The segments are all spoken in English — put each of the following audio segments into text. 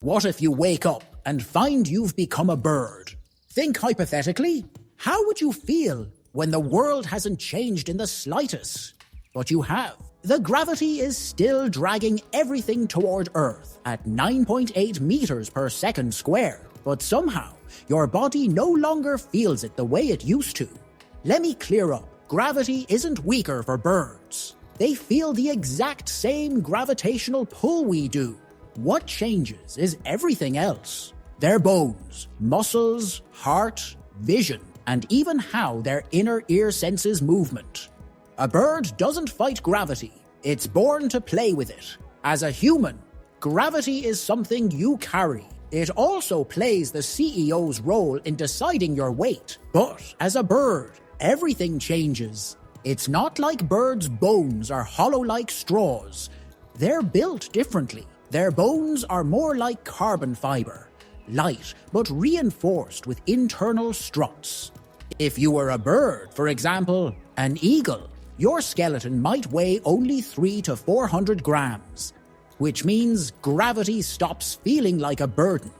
What if you wake up and find you've become a bird? Think hypothetically, how would you feel when the world hasn't changed in the slightest? But you have. The gravity is still dragging everything toward Earth at 9.8 meters per second square, but somehow your body no longer feels it the way it used to. Let me clear up. Gravity isn't weaker for birds. They feel the exact same gravitational pull we do. What changes is everything else. Their bones, muscles, heart, vision, and even how their inner ear senses movement. A bird doesn't fight gravity. It's born to play with it. As a human, gravity is something you carry. It also plays the CEO's role in deciding your weight. But as a bird, everything changes. It's not like birds' bones are hollow like straws. They're built differently. Their bones are more like carbon fiber, light but reinforced with internal struts. If you were a bird, for example, an eagle, your skeleton might weigh only 300 to 400 grams, which means gravity stops feeling like a burden.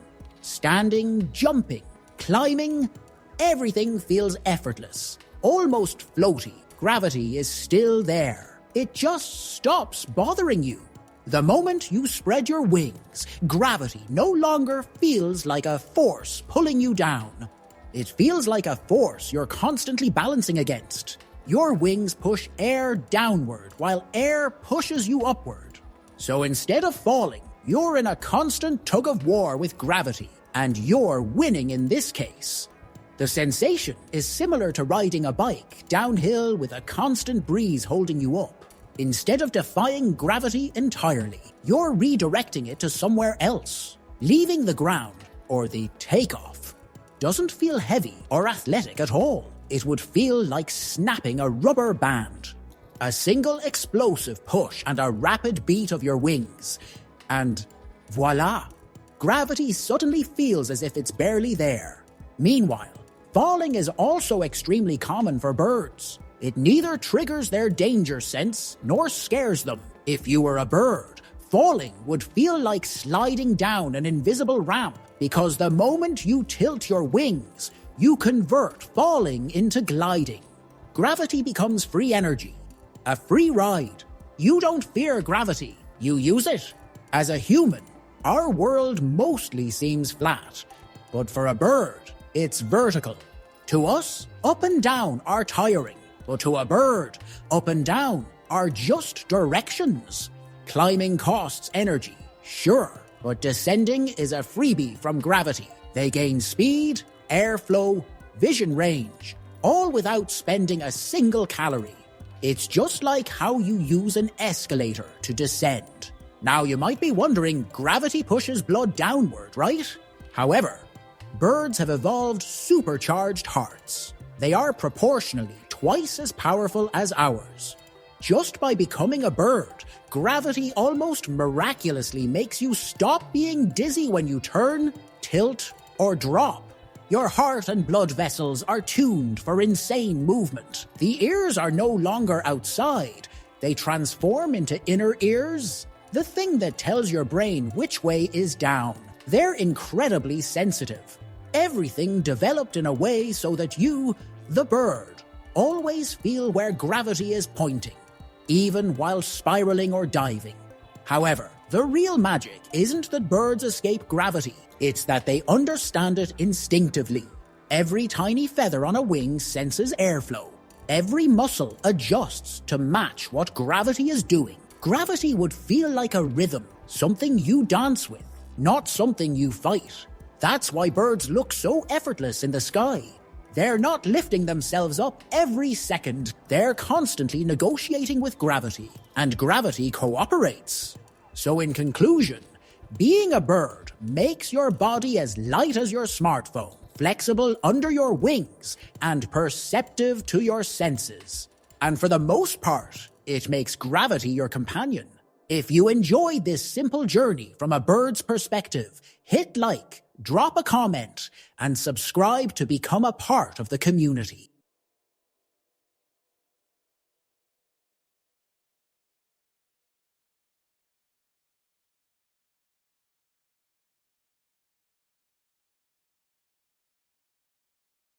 Standing, jumping, climbing, everything feels effortless, almost floaty. Gravity is still there. It just stops bothering you. The moment you spread your wings, gravity no longer feels like a force pulling you down. It feels like a force you're constantly balancing against. Your wings push air downward while air pushes you upward. So instead of falling, you're in a constant tug of war with gravity, and you're winning in this case. The sensation is similar to riding a bike downhill with a constant breeze holding you up. Instead of defying gravity entirely, you're redirecting it to somewhere else. Leaving the ground, or the takeoff, doesn't feel heavy or athletic at all. It would feel like snapping a rubber band. A single explosive push and a rapid beat of your wings, and voila! Gravity suddenly feels as if it's barely there. Meanwhile, falling is also extremely common for birds. It neither triggers their danger sense nor scares them. If you were a bird, falling would feel like sliding down an invisible ramp, because the moment you tilt your wings, you convert falling into gliding. Gravity becomes free energy, a free ride. You don't fear gravity, you use it. As a human, our world mostly seems flat, but for a bird, it's vertical. To us, up and down are tiring. But to a bird, up and down are just directions. Climbing costs energy, sure, but descending is a freebie from gravity. They gain speed, airflow, vision range, all without spending a single calorie. It's just like how you use an escalator to descend. Now you might be wondering, gravity pushes blood downward, right? However, birds have evolved supercharged hearts. They are proportionally twice as powerful as ours. Just by becoming a bird, gravity almost miraculously makes you stop being dizzy when you turn, tilt, or drop. Your heart and blood vessels are tuned for insane movement. The ears are no longer outside. They transform into inner ears, the thing that tells your brain which way is down. They're incredibly sensitive. Everything developed in a way so that you, the bird, always feel where gravity is pointing, even while spiraling or diving. However, the real magic isn't that birds escape gravity, it's that they understand it instinctively. Every tiny feather on a wing senses airflow. Every muscle adjusts to match what gravity is doing. Gravity would feel like a rhythm, something you dance with, not something you fight. That's why birds look so effortless in the sky. They're not lifting themselves up every second. They're constantly negotiating with gravity, and gravity cooperates. So in conclusion, being a bird makes your body as light as your smartphone, flexible under your wings, and perceptive to your senses. And for the most part, it makes gravity your companion. If you enjoyed this simple journey from a bird's perspective, hit like, drop a comment, and subscribe to become a part of the community.